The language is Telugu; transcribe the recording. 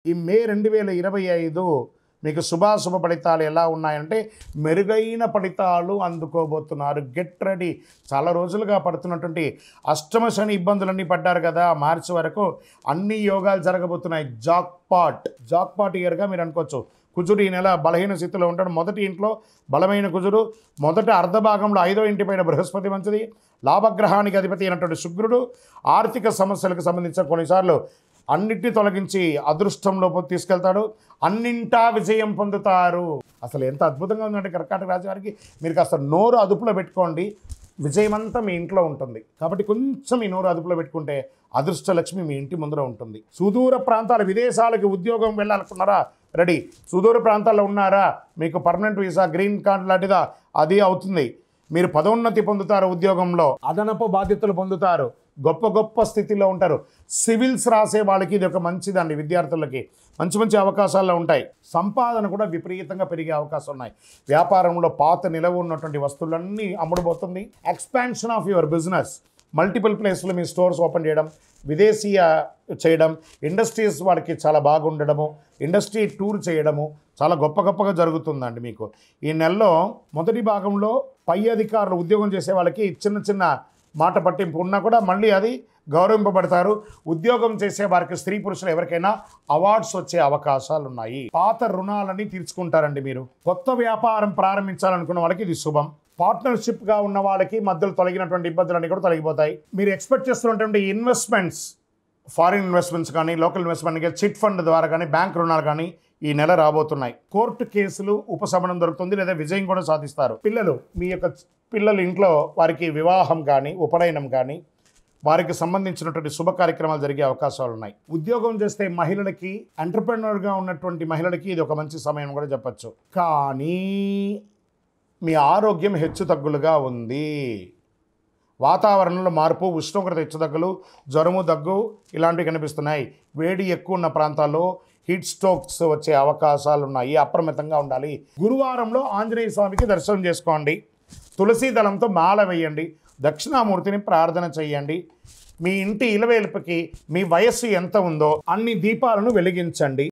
ఈ మే 2025 మీకు శుభాశుభ ఫలితాలు ఎలా ఉన్నాయంటే మెరుగైన ఫలితాలు అందుకోబోతున్నారు. Get ready. చాలా రోజులుగా పడుతున్నటువంటి అష్టమ శని ఇబ్బందులన్నీ పడ్డారు కదా, మార్చి వరకు అన్ని యోగాలు జరగబోతున్నాయి. జాక్పాట్ ఇయర్గా మీరు అనుకోవచ్చు. కుజుడు ఈ నెల బలహీన స్థితిలో ఉంటాడు. మొదటి ఇంట్లో బలమైన కుజుడు, మొదట అర్ధభాగంలో 5వ ఇంటిపైన బృహస్పతి మంచిది, లాభగ్రహానికి అధిపతి అయినటువంటి శుక్రుడు ఆర్థిక సమస్యలకు సంబంధించిన కొన్నిసార్లు అన్నిటిని తొలగించి అదృష్టంలోకి తీసుకెళ్తాడు. అన్నింటా విజయం పొందుతారు. అసలు ఎంత అద్భుతంగా ఉందంటే కర్కాటక రాశి వారికి, మీరు కాస్త నోరు అదుపులో పెట్టుకోండి, విజయమంతా మీ ఇంట్లో ఉంటుంది. కాబట్టి కొంచెం ఈ నోరు అదుపులో పెట్టుకుంటే అదృష్టలక్ష్మి మీ ఇంటి ముందర ఉంటుంది. సుదూర ప్రాంతాల విదేశాలకి ఉద్యోగం వెళ్ళాలనుకున్నారా? రెడీ. సుదూర ప్రాంతాల్లో ఉన్నారా? మీకు పర్మనెంట్ వీసా, గ్రీన్ కార్డ్ లాంటిదా అది అవుతుంది. మీరు పదోన్నతి పొందుతారు, ఉద్యోగంలో అదనపు బాధ్యతలు పొందుతారు, గొప్ప స్థితిలో ఉంటారు. సివిల్స్ రాసే వాళ్ళకి ఇది ఒక మంచిదండి. విద్యార్థులకి మంచి అవకాశాలు ఉంటాయి. సంపాదన కూడా విపరీతంగా పెరిగే అవకాశాలు ఉన్నాయి. వ్యాపారంలో పాత నిలవ ఉన్నటువంటి వస్తువులన్నీ అమ్ముడుపోతుంది. Expansion of your business, multiple ప్లేస్లో మీ స్టోర్స్ ఓపెన్ చేయడం, విదేశీయ చేయడం, ఇండస్ట్రీస్ వాళ్ళకి చాలా బాగుండడము, ఇండస్ట్రీ టూర్ చేయడము చాలా గొప్పగా జరుగుతుందండి. మీకు ఈ నెలలో మొదటి భాగంలో పై అధికారులు ఉద్యోగం చేసే వాళ్ళకి చిన్న మాట పట్టింపు ఉన్నా కూడా మళ్ళీ అది గౌరవింపబడతారు. ఉద్యోగం చేసే వారికి స్త్రీ పురుషులు ఎవరికైనా అవార్డ్స్ వచ్చే అవకాశాలు ఉన్నాయి. పాత రుణాలని తీర్చుకుంటారండి. మీరు కొత్త వ్యాపారం ప్రారంభించాలనుకున్న వాళ్ళకి ఇది శుభం. పార్ట్నర్షిప్గా ఉన్న వాళ్ళకి మధ్యలో తొలగినటువంటి ఇబ్బందులన్నీ కూడా తొలగిపోతాయి. మీరు ఎక్స్పెక్ట్ చేస్తున్నటువంటి ఇన్వెస్ట్మెంట్స్, ఫారిన్ ఇన్వెస్ట్మెంట్స్ కానీ, లోకల్ ఇన్వెస్ట్మెంట్ కానీ, చిట్ ఫండ్ ద్వారా కానీ, బ్యాంక్ రుణాలు కానీ ఈ నెల రాబోతున్నాయి. కోర్టు కేసులు ఉపశమనం దొరుకుతుంది, లేదా విజయం కూడా సాధిస్తారు. పిల్లలు, మీ యొక్క పిల్లలు ఇంట్లో వారికి వివాహం కానీ, ఉపనయనం కానీ, వారికి సంబంధించినటువంటి శుభ కార్యక్రమాలు జరిగే అవకాశాలు ఉన్నాయి. ఉద్యోగం చేస్తే మహిళలకి, ఎంటర్ప్రెన్యూర్గా ఉన్నటువంటి మహిళలకి ఇది ఒక మంచి సమయం కూడా చెప్పచ్చు. కానీ మీ ఆరోగ్యం హెచ్చుతగ్గులుగా ఉంది. వాతావరణంలో మార్పు, ఉష్ణోగ్రత హెచ్చుతగ్గులు, జ్వరము, దగ్గు ఇలాంటివి కనిపిస్తున్నాయి. వేడి ఎక్కువ ఉన్న ప్రాంతాల్లో హీట్ స్ట్రోక్స్ వచ్చే అవకాశాలు ఉన్నాయి. అప్రమత్తంగా ఉండాలి. గురువారంలో ఆంజనేయ స్వామికి దర్శనం చేసుకోండి. తులసి దళంతో మాల వేయండి. దక్షిణామూర్తిని ప్రార్థన చేయండి. మీ ఇంటి ఇలవేల్పుకి మీ వయస్సు ఎంత ఉందో అన్ని దీపాలను వెలిగించండి.